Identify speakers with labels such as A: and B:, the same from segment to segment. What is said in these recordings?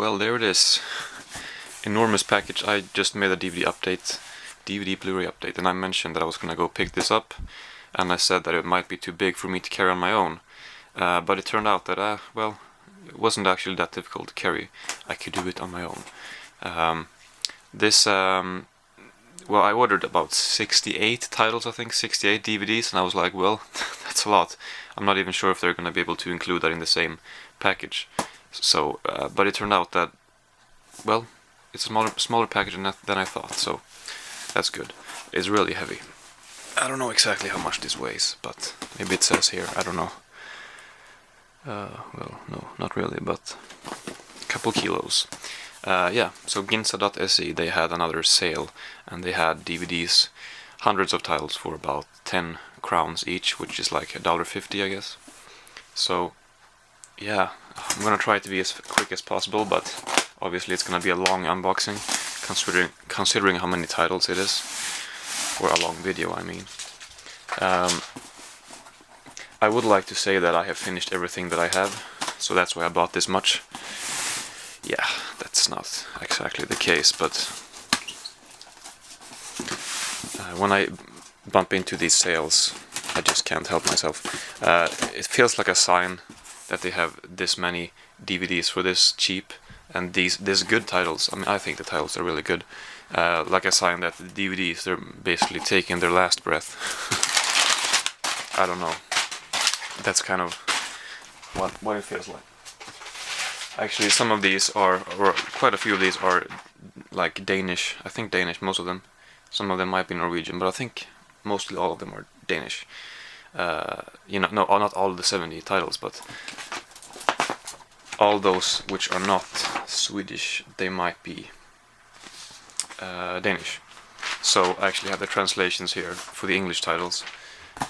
A: Well, there it is. Enormous package. I just made a DVD update, DVD Blu-ray update, and I mentioned that I was gonna go pick this up, and I said that it might be too big for me to carry on my own. But it turned out that, well, it wasn't actually that difficult to carry. I could do it on my own. Well, I ordered about 68 titles, I think, 68 DVDs, and I was like, well, that's a lot. I'm not even sure if they're gonna be able to include that in the same package. So, but it turned out that, well, it's a smaller package than I thought, so that's good. It's really heavy. I don't know exactly how much this weighs, but maybe it says here, I don't know. Well, no, not really, but a couple kilos. Yeah, so Ginza.se, they had another sale, and they had DVDs, hundreds of titles for about 10 crowns each, which is like $1.50, I guess. So, yeah, I'm gonna try to be as quick as possible, but obviously it's gonna be a long unboxing, considering how many titles it is, or a long video, I mean. I would like to say that I have finished everything that I have, so that's why I bought this much. Yeah, that's not exactly the case, but when I bump into these sales, I just can't help myself. It feels like a sign that they have this many DVDs for this cheap, and these good titles. I mean, I think the titles are really good. Like a sign that the DVDs, they're basically taking their last breath. I don't know. That's kind of what it feels like. Actually, some of these are, or quite a few of these are like Danish. I think Danish, most of them. Some of them might be Norwegian, but I think mostly all of them are Danish. You know, no, not all the 70 titles, but all those which are not Swedish, they might be Danish. So I actually have the translations here for the English titles,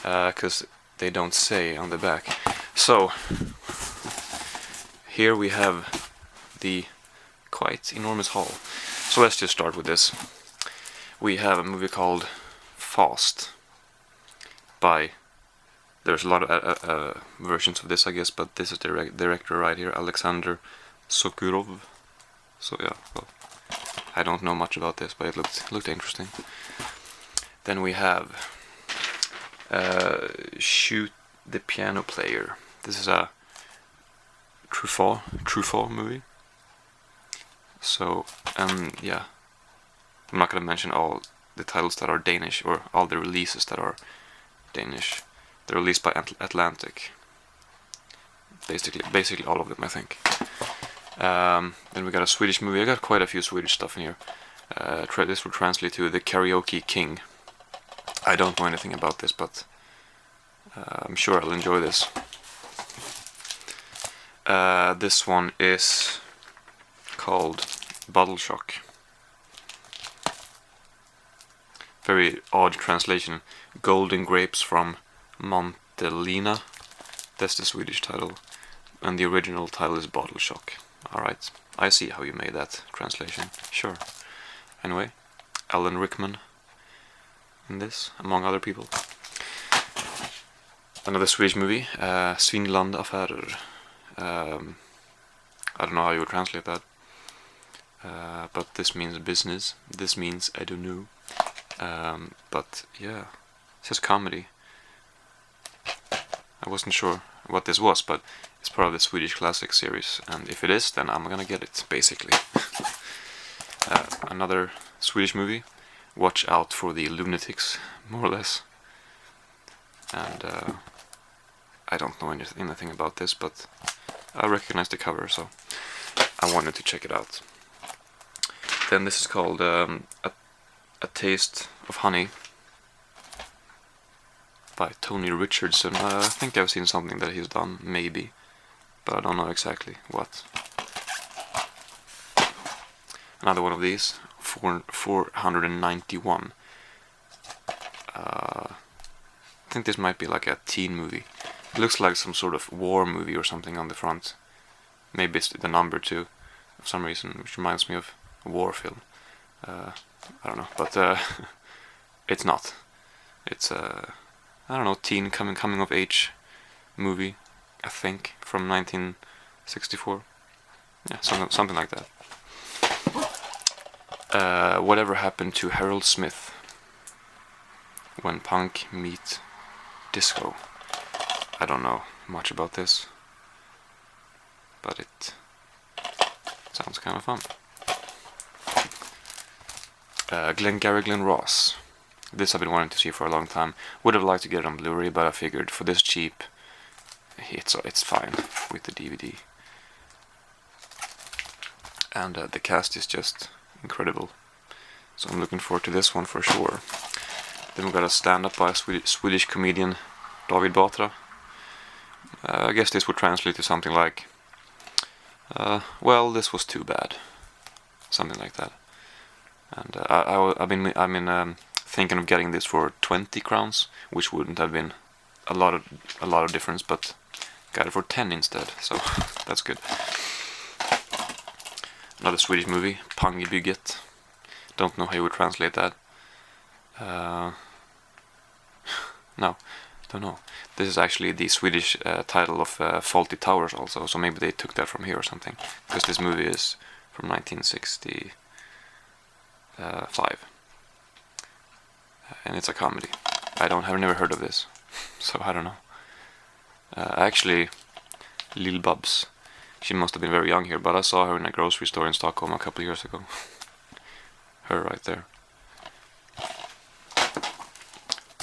A: because they don't say on the back. So here we have the quite enormous haul. So let's just start with this. We have a movie called Faust by, there's a lot of versions of this, I guess, but this is the director right here, Alexander Sokurov. So yeah, well, I don't know much about this, but it looked interesting. Then we have Shoot the Piano Player. This is a Truffaut movie. So, yeah, I'm not gonna mention all the titles that are Danish, or all the releases that are Danish. They're released by Atlantic. Basically all of them, I think. Then we got a Swedish movie. I got quite a few Swedish stuff in here. This will translate to The Karaoke King. I don't know anything about this, but I'm sure I'll enjoy this. This one is called Battleship. Very odd translation. Golden Grapes from Montelina. That's the Swedish title. And the original title is Battleship. Alright, I see how you made that translation. Sure. Anyway, Alan Rickman in this, among other people. Another Swedish movie, Svingland Affärer. I don't know how you would translate that. But this means business. This means I don't know. But yeah, it says comedy. I wasn't sure what this was, but it's part of the Swedish classic series, and if it is, then I'm gonna get it, basically. Another Swedish movie, Watch Out for the Lunatics, more or less. And I don't know anything about this, but I recognize the cover, so I wanted to check it out. Then this is called A Taste of Honey by Tony Richardson. I think I've seen something that he's done, maybe, but I don't know exactly what. Another one of these, 491. I think this might be like a teen movie. It looks like some sort of war movie or something on the front. Maybe it's the number 2 for some reason, which reminds me of a war film. I don't know, but it's not. It's I don't know, teen coming of age movie, I think, from 1964. Yeah, something like that. Whatever happened to Harold Smith when punk meet disco? I don't know much about this, but it sounds kind of fun. Glengarry Glen Ross. This I've been wanting to see for a long time. Would have liked to get it on Blu-ray, but I figured for this cheap, it's fine with the DVD. And the cast is just incredible, so I'm looking forward to this one for sure. Then we got a stand-up by a Swedish comedian, David Batra. I guess this would translate to something like, well, this was too bad, something like that. And I've been thinking of getting this for 20 crowns, which wouldn't have been a lot of difference, but got it for 10 instead, so that's good. Another Swedish movie, Pangebygget. Don't know how you would translate that. No, don't know. This is actually the Swedish title of Fawlty Towers also, so maybe they took that from here or something, because this movie is from 1965, and it's a comedy. I've never heard of this, so I don't know. Actually, Lil Bubs, she must have been very young here, but I saw her in a grocery store in Stockholm a couple of years ago. Her right there.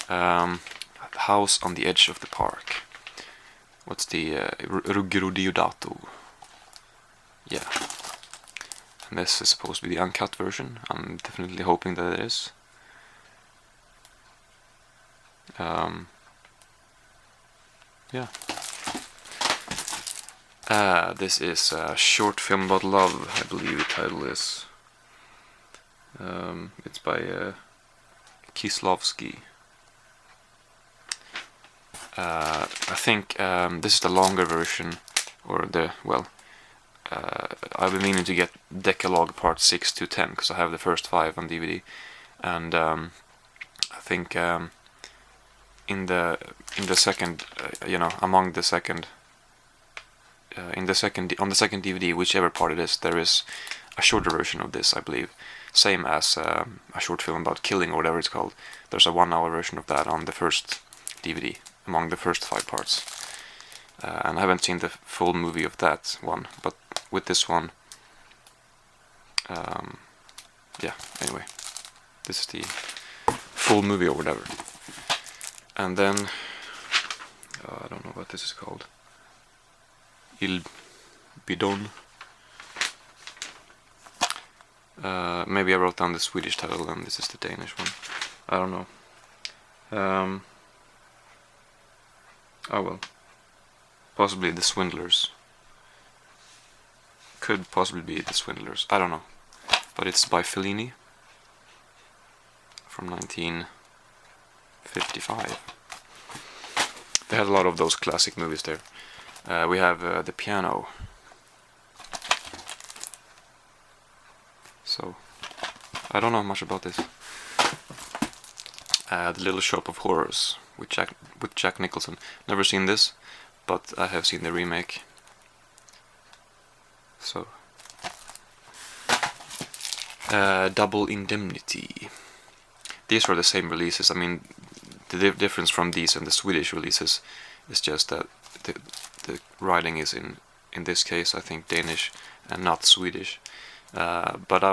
A: House on the Edge of the Park. What's the Ruggero Diodato? Yeah. And this is supposed to be the uncut version. I'm definitely hoping that it is. Yeah. This is a short film about love, I believe the title is. It's by Kieslowski. I think this is the longer version, or I've been meaning to get Decalogue Part 6 to 10, because I have the first 5 on DVD, and I think on the second DVD, whichever part it is, there is a shorter version of this, I believe. Same as a short film about killing, or whatever it's called. There's a 1-hour version of that on the first DVD, among the first 5 parts. And I haven't seen the full movie of that one, but with this one, yeah, anyway, this is the full movie or whatever. And then, I don't know what this is called. Il Bidon. Maybe I wrote down the Swedish title and this is the Danish one. I don't know. Oh well. Possibly The Swindlers. Could possibly be The Swindlers. I don't know. But it's by Fellini. From 1955. They had a lot of those classic movies there. We have The Piano. So, I don't know much about this. The Little Shop of Horrors with Jack Nicholson. Never seen this, but I have seen the remake. So, Double Indemnity. These are the same releases. I mean, the difference from these and the Swedish releases is just that the writing is in this case, I think, Danish and not Swedish. But I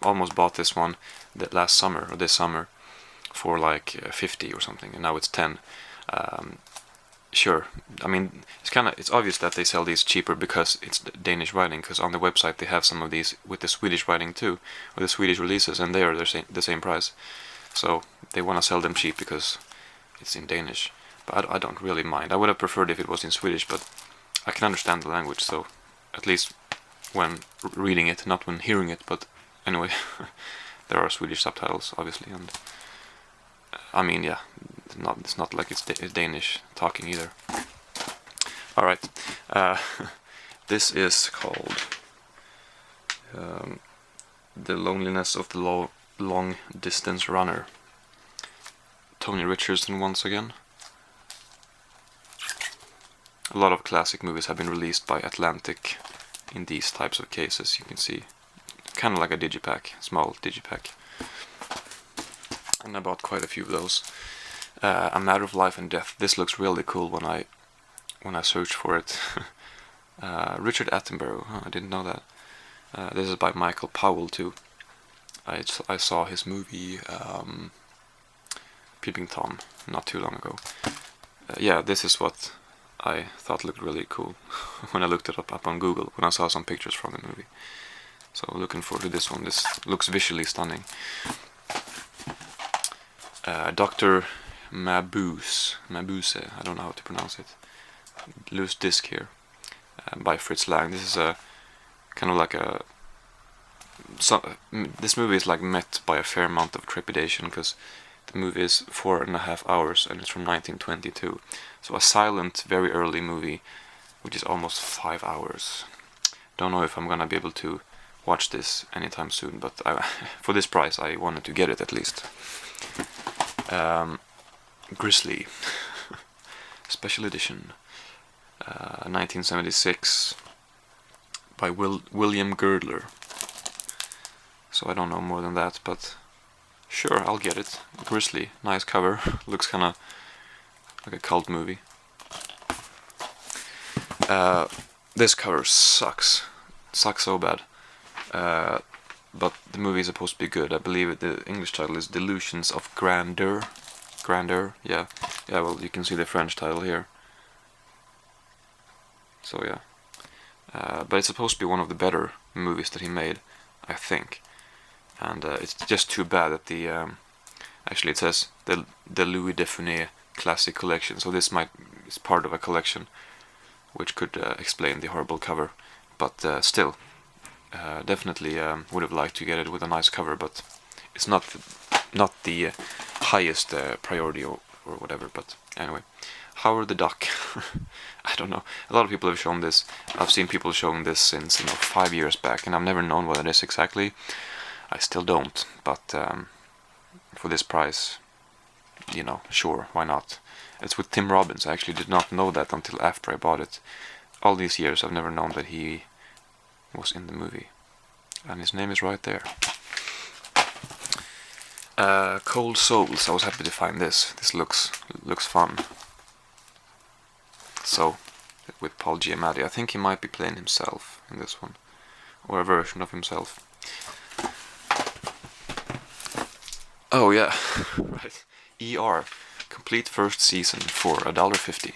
A: almost bought this one this summer for like 50 or something, and now it's 10. Sure, I mean, it's obvious that they sell these cheaper because it's Danish writing, because on the website they have some of these with the Swedish writing too, or the Swedish releases, and they are the same price. So they want to sell them cheap because it's in Danish. But I don't really mind. I would have preferred if it was in Swedish, but I can understand the language, so at least when reading it, not when hearing it, but anyway, there are Swedish subtitles, obviously, and I mean, yeah, it's not like it's Danish talking either. Alright, this is called The Loneliness of the Long Distance Runner. Tony Richardson once again. A lot of classic movies have been released by Atlantic in these types of cases. You can see, kind of like a digipack, small digipack. And I bought quite a few of those. A Matter of Life and Death. This looks really cool when I searched for it. Richard Attenborough. Oh, I didn't know that. This is by Michael Powell too. I saw his movie Peeping Tom not too long ago. Yeah, this is what I thought looked really cool when I looked it up on Google, when I saw some pictures from the movie. So looking forward to this one. This looks visually stunning. Dr. Mabuse, I don't know how to pronounce it. Loose Disc here, by Fritz Lang. This is a kind of like a... this movie is like met by a fair amount of trepidation, because the movie is 4.5 hours and it's from 1922. So a silent, very early movie, which is almost 5 hours. Don't know if I'm gonna be able to watch this anytime soon, but for this price I wanted to get it at least. Grizzly, special edition, 1976, by William Girdler. So I don't know more than that, but sure, I'll get it. Grizzly, nice cover. Looks kind of like a cult movie. This cover sucks so bad. But the movie is supposed to be good. I believe the English title is Delusions of Grandeur. Yeah. Well, you can see the French title here. So yeah. But it's supposed to be one of the better movies that he made, I think. And it's just too bad that the actually it says the Louis de Funès Classic Collection. So this is part of a collection, which could explain the horrible cover. But still. Definitely would have liked to get it with a nice cover, but it's not the highest priority or whatever. But anyway, Howard the Duck. I don't know. A lot of people have shown this. I've seen people showing this since 5 years back, and I've never known what it is exactly. I still don't. But for this price, sure, why not? It's with Tim Robbins. I actually did not know that until after I bought it. All these years, I've never known that he was in the movie, and his name is right there. Cold Souls. I was happy to find this. This looks fun. So, with Paul Giamatti, I think he might be playing himself in this one, or a version of himself. Oh yeah, right. ER, complete first season for $1.50.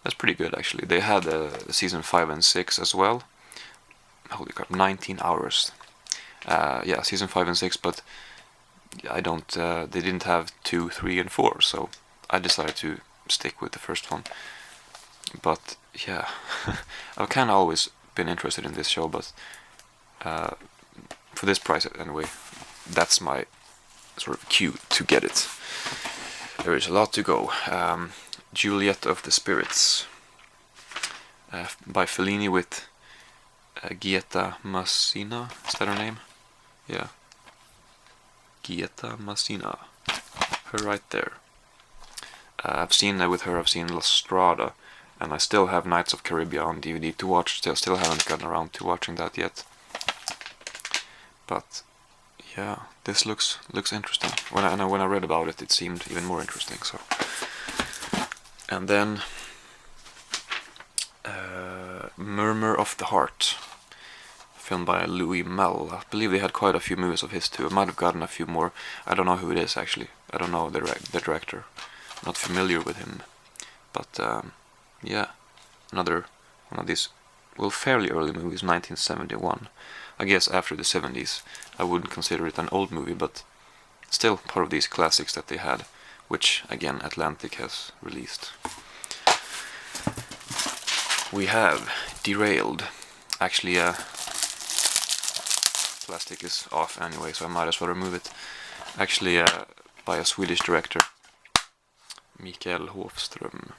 A: That's pretty good actually. They had season 5 and 6 as well. Holy crap, 19 hours. Yeah, season 5 and 6, but I don't. They didn't have 2, 3, and 4, so I decided to stick with the first one. But yeah, I've kind of always been interested in this show, but for this price anyway, that's my sort of cue to get it. There is a lot to go. Juliet of the Spirits, by Fellini with Gietta Masina. Is that her name? Yeah. Gietta Masina. Her right there. I've seen La Strada, and I still have Nights of Caribbean on DVD to watch. Still haven't gotten around to watching that yet. But yeah, this looks interesting. When I read about it, it seemed even more interesting. So, and then Murmur of the Heart, film by Louis Malle. I believe they had quite a few movies of his too. I might have gotten a few more. I don't know who it is actually. I don't know the director. I'm not familiar with him. But yeah, another one of these, well, fairly early movies, 1971. I guess after the 70s. I wouldn't consider it an old movie, but still part of these classics that they had, which again Atlantic has released. We have Derailed. Actually, plastic is off anyway, so I might as well remove it. Actually, by a Swedish director, Mikael Hofström.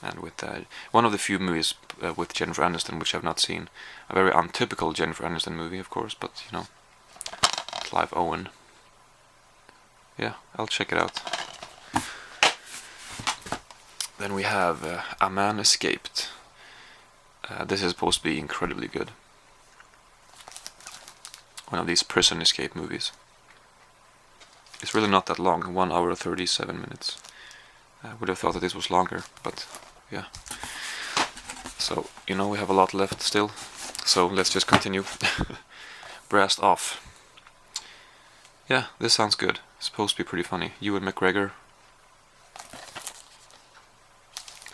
A: And with one of the few movies with Jennifer Aniston which I've not seen. A very untypical Jennifer Aniston movie, of course, but you know, Clive Owen. Yeah, I'll check it out. Then we have A Man Escaped, This is supposed to be incredibly good. One of these prison escape movies. It's really not that long, 1 hour 37 minutes. I would have thought that this was longer, but yeah. So, you know, we have a lot left still, so let's just continue. Brassed off. Yeah, this sounds good. It's supposed to be pretty funny. Ewan McGregor.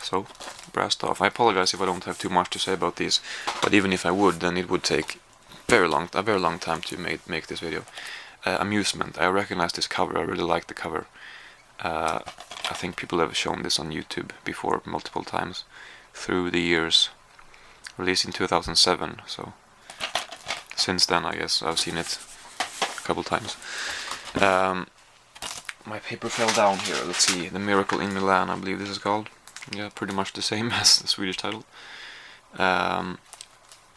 A: So, brassed off. I apologize if I don't have too much to say about these, but even if I would, then it would take a very long time to make this video. Amusement. I recognize this cover. I really like the cover. I think people have shown this on YouTube before multiple times through the years. Released in 2007, so since then I guess I've seen it a couple times. My paper fell down here. Let's see. The Miracle in Milan, I believe this is called. Yeah, pretty much the same as the Swedish title.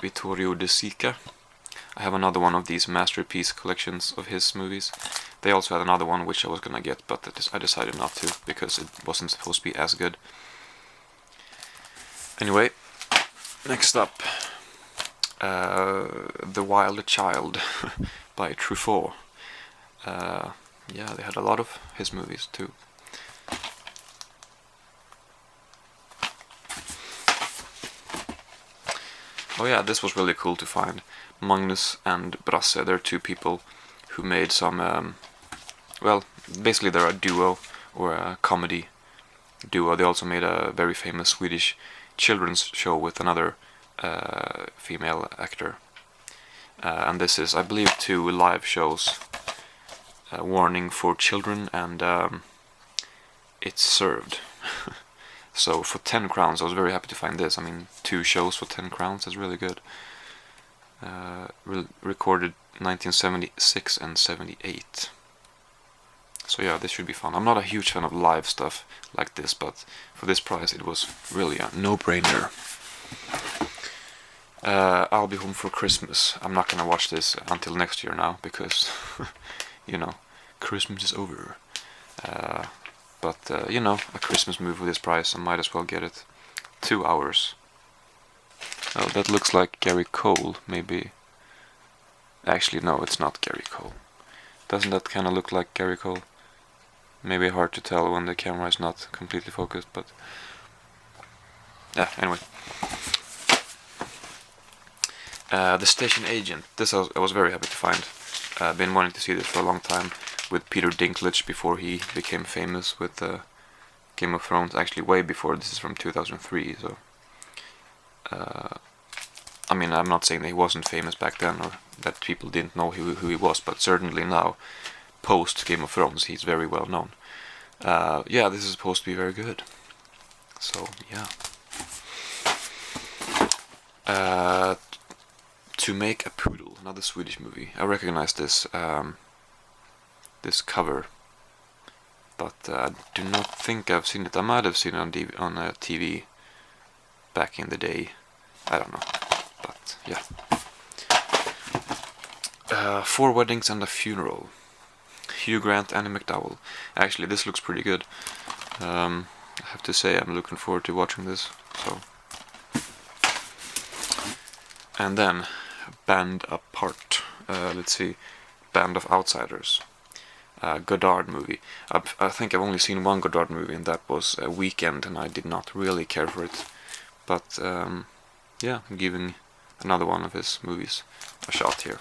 A: Vittorio De Sica. I have another one of these masterpiece collections of his movies. They also had another one which I was gonna get, but I decided not to because it wasn't supposed to be as good. Anyway, next up, The Wild Child by Truffaut. Yeah, they had a lot of his movies too. Oh yeah, this was really cool to find. Magnus and Brasse, they're two people who made some, well, basically they're a duo, or a comedy duo. They also made a very famous Swedish children's show with another female actor. And this is, I believe, 2 live shows. Warning for children, and It's Served. So for 10 crowns, I was very happy to find this. I mean, 2 shows for 10 crowns is really good. Recorded 1976 and 78. So yeah, this should be fun. I'm not a huge fan of live stuff like this, but for this price it was really a no-brainer. I'll Be Home for Christmas. I'm not gonna watch this until next year now, because, you know, Christmas is over. But you know, a Christmas movie for this price, I might as well get it. 2 hours. Oh, that looks like Gary Cole, maybe. Actually, no, it's not Gary Cole. Doesn't that kind of look like Gary Cole? Maybe hard to tell when the camera is not completely focused, but... yeah, anyway. The Station Agent. This I was very happy to find. I've been wanting to see this for a long time, with Peter Dinklage before he became famous with Game of Thrones. Actually, way before. This is from 2003, so... I mean, I'm not saying that he wasn't famous back then, or that people didn't know who he was, but certainly now, post Game of Thrones, he's very well known. Yeah, this is supposed to be very good. So, yeah. To Make a Poodle, another Swedish movie. I recognize this this cover, but I do not think I've seen it. I might have seen it on TV back in the day. I don't know, but yeah. 4 Weddings and a Funeral. Hugh Grant, Annie McDowell. Actually, this looks pretty good. I have to say, I'm looking forward to watching this. So, and then Band Apart. Let's see, Band of Outsiders. Godard movie. I think I've only seen one Godard movie, and that was Weekend, and I did not really care for it. But yeah, I'm giving another one of his movies a shot here.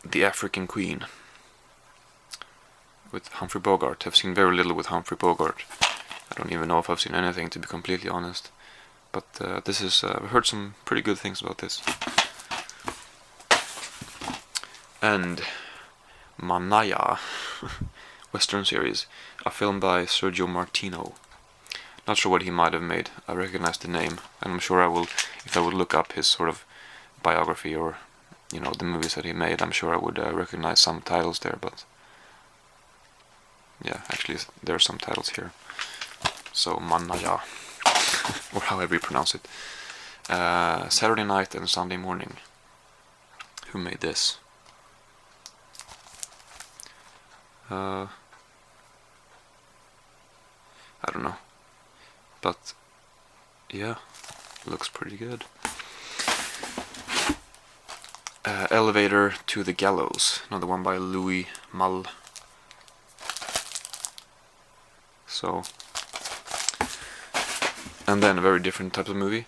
A: The African Queen with Humphrey Bogart. I've seen very little with Humphrey Bogart. I don't even know if I've seen anything, to be completely honest. But this is, I've heard some pretty good things about this. And Manaya, Western series, a film by Sergio Martino. Not sure what he might have made. I recognize the name, and I'm sure I will, if I would look up his sort of biography, or, you know, the movies that he made, I'm sure I would recognize some titles there, but yeah, actually there are some titles here. So Manaya, or however you pronounce it. Saturday Night and Sunday Morning. Who made this? I don't know, but yeah, looks pretty good. Elevator to the Gallows, another one by Louis Malle. So, and then a very different type of movie.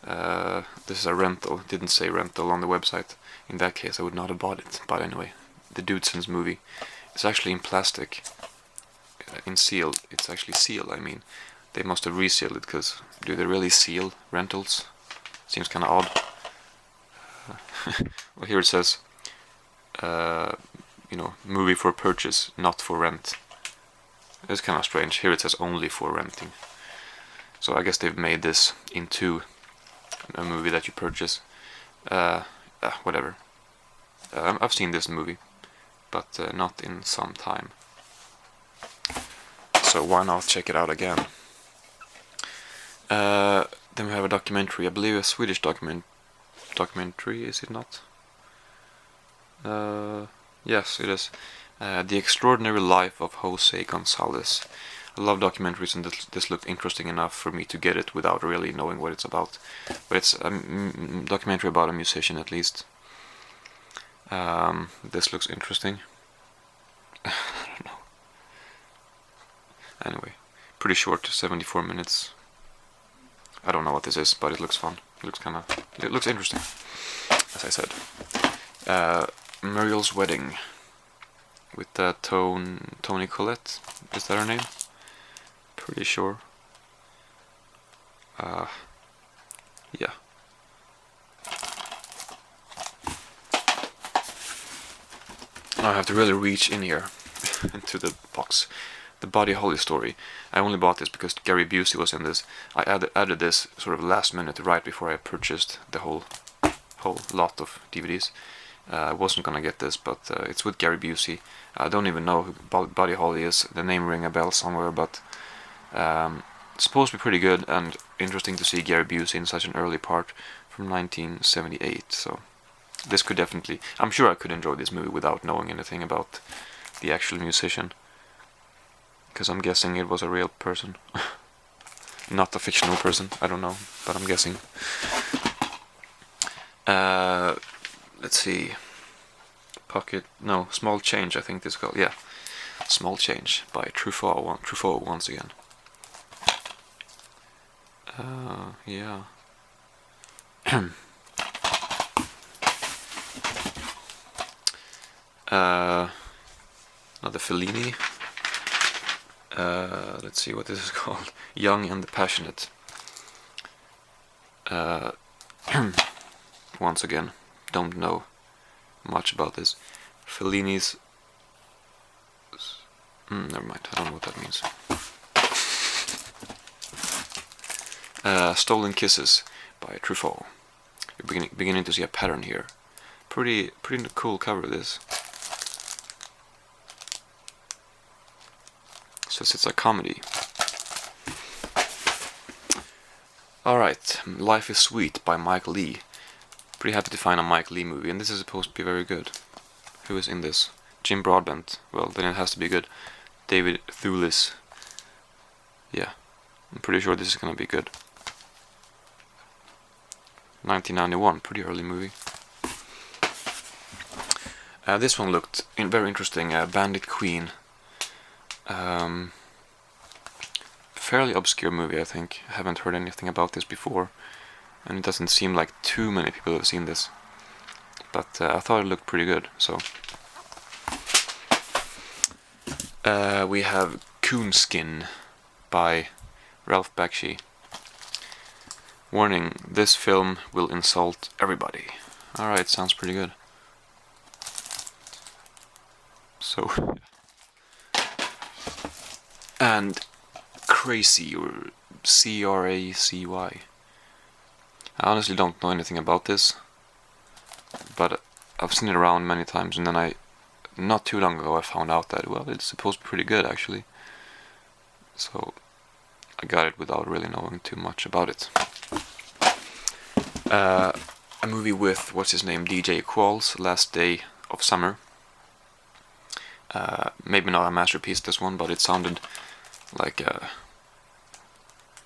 A: This is a rental. Didn't say rental on the website. In that case, I would not have bought it. But anyway, the Dudesons movie. It's actually in plastic, in seal. It's actually sealed. I mean, they must have resealed it, because do they really seal rentals? Seems kind of odd. Well, here it says, you know, movie for purchase, not for rent. It's kind of strange. Here it says only for renting. So I guess they've made this into a movie that you purchase. Whatever. I've seen this movie, but not in some time. So why not check it out again? Then we have a documentary, I believe a Swedish documentary, is it not? Yes, it is. The Extraordinary Life of Jose Gonzalez. I love documentaries, and this looked interesting enough for me to get it without really knowing what it's about. But it's a documentary about a musician, at least. This looks interesting. I don't know. Anyway, pretty short, 74 minutes. I don't know what this is, but it looks fun. It looks interesting, as I said. Muriel's Wedding, with Toni Collette. Is that her name? Pretty sure. Yeah. Now I have to really reach in here into the box. The Buddy Holly story. I only bought this because Gary Busey was in this. I added this sort of last minute, right before I purchased the whole lot of DVDs. I wasn't gonna get this, but it's with Gary Busey. I don't even know who Buddy Holly is. The name ring a bell somewhere, but it's supposed to be pretty good and interesting to see Gary Busey in such an early part from 1978. So this could definitely, I'm sure I could enjoy this movie without knowing anything about the actual musician, because I'm guessing it was a real person. Not a fictional person, I don't know, but I'm guessing. Let's see. Small Change, I think this is called. Yeah, Small Change by Truffaut once again. Yeah. Another Fellini. Let's see what this is called. Young and the Passionate. Once again, don't know much about this. Fellini's... never mind, I don't know what that means. Stolen Kisses by Truffaut. You're beginning to see a pattern here. Pretty cool cover, this. Says it's a comedy. Alright, Life is Sweet by Mike Leigh. Pretty happy to find a Mike Leigh movie, and this is supposed to be very good. Who is in this? Jim Broadbent. Well, then it has to be good. David Thewlis. Yeah, I'm pretty sure this is gonna be good. 1991, pretty early movie. This one looked very interesting. Bandit Queen. Fairly obscure movie, I think. I haven't heard anything about this before, and it doesn't seem like too many people have seen this. But I thought it looked pretty good. So we have Coonskin by Ralph Bakshi. Warning: this film will insult everybody. Alright, sounds pretty good. So, and Crazy, or C-R-A-C-Y. I honestly don't know anything about this, but I've seen it around many times, and then not too long ago I found out that, well, it's supposed to be pretty good actually. So I got it without really knowing too much about it. A movie with, what's his name, DJ Qualls, Last Day of Summer. Maybe not a masterpiece, this one, but it sounded like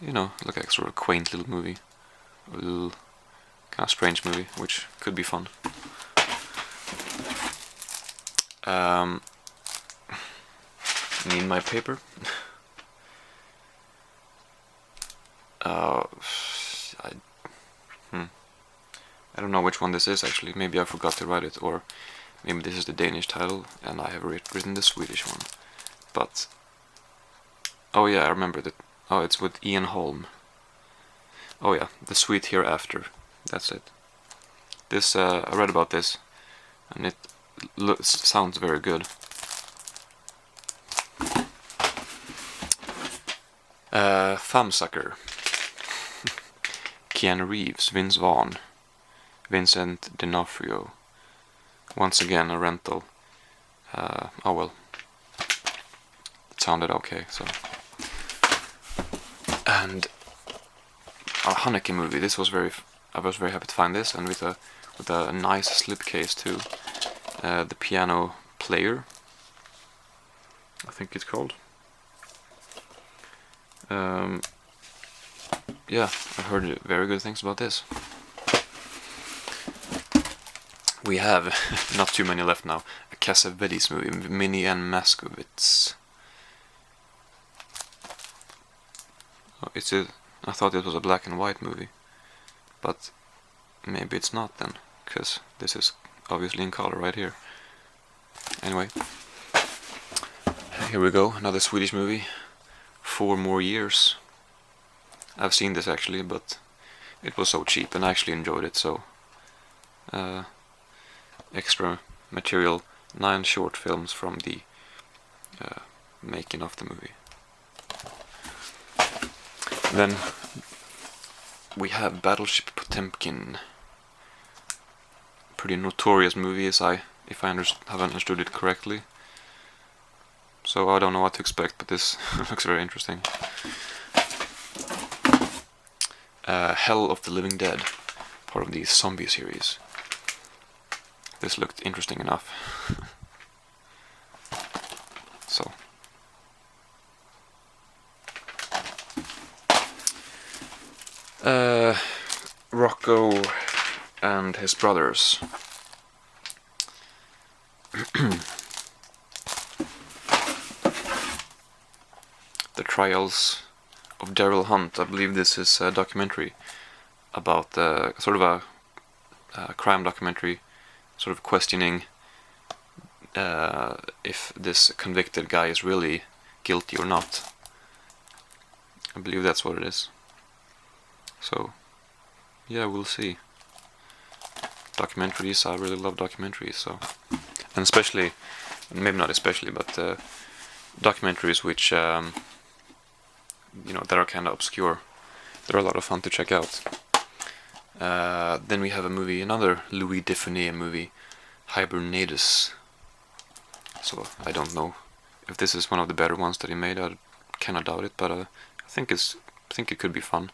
A: you know, like a sort of quaint little movie, a little kind of strange movie, which could be fun. Need my paper. I don't know which one this is actually. Maybe I forgot to write it, or maybe this is the Danish title and I have written the Swedish one. But oh yeah, I remember that. Oh, it's with Ian Holm. Oh yeah, The Sweet Hereafter. That's it. This I read about this, and it sounds very good. Thumbsucker. Keanu Reeves, Vince Vaughn, Vincent D'Onofrio. Once again a rental. Oh well, it sounded okay. So, and a Haneke movie. This was I was very happy to find this, and with a nice slipcase too. The Piano Player, I think it's called. Yeah, I heard very good things about this. We have not too many left now. A Cassavetes movie, Minnie and Maskovitz. Oh, I thought it was a black and white movie, but maybe it's not then, because this is obviously in color right here. Anyway, here we go, another Swedish movie. 4 More Years. I've seen this actually, but it was so cheap and I actually enjoyed it, so extra material, 9 short films from the making of the movie. Then we have Battleship Potemkin. Pretty notorious movie, if I have understood it correctly. So I don't know what to expect, but this looks very interesting. Hell of the Living Dead, part of the zombie series. This looked interesting enough. So. Rocco and his brothers. The Trials of Daryl Hunt. I believe this is a documentary about sort of a crime documentary, sort of questioning if this convicted guy is really guilty or not. I believe that's what it is. So, yeah, we'll see. Documentaries, I really love documentaries, so, and especially, maybe not especially, but documentaries which you know, that are kind of obscure. They're a lot of fun to check out. Then we have a movie, another Louis Define movie, Hibernators. So I don't know if this is one of the better ones that he made. I cannot doubt it, but I think it could be fun.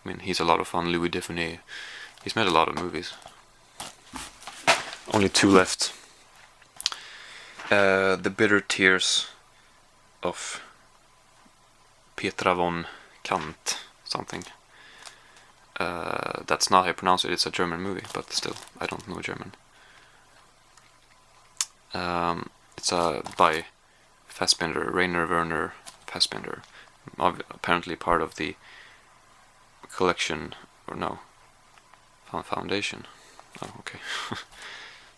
A: I mean, he's a lot of fun, Louis Define. He's made a lot of movies. Only 2 left. The Bitter Tears of Petra von Kant, something. That's not how you pronounce it. It's a German movie, but still, I don't know German. It's by Fassbinder, Rainer Werner Fassbinder. Apparently part of the collection, or no, Foundation. Oh, okay.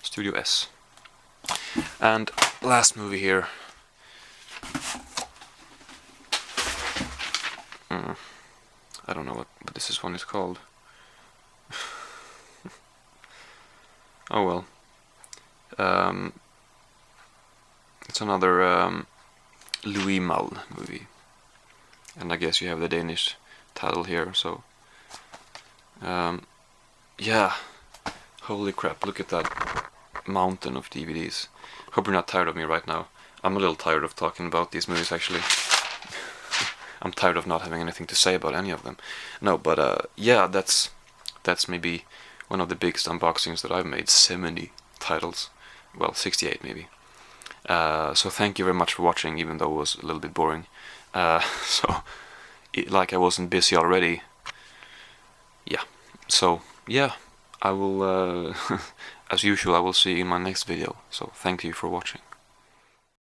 A: Studio S. And last movie here. I don't know what this one is called. Oh well. It's another Louis Malle movie, and I guess you have the Danish title here. So, yeah. Holy crap! Look at that mountain of DVDs. Hope you're not tired of me right now. I'm a little tired of talking about these movies actually. I'm tired of not having anything to say about any of them. No, but yeah, that's maybe one of the biggest unboxings that I've made. 70 titles. Well, 68 maybe. So thank you very much for watching, even though it was a little bit boring. So like I wasn't busy already. Yeah, so yeah, I will, as usual, I will see you in my next video, so thank you for watching.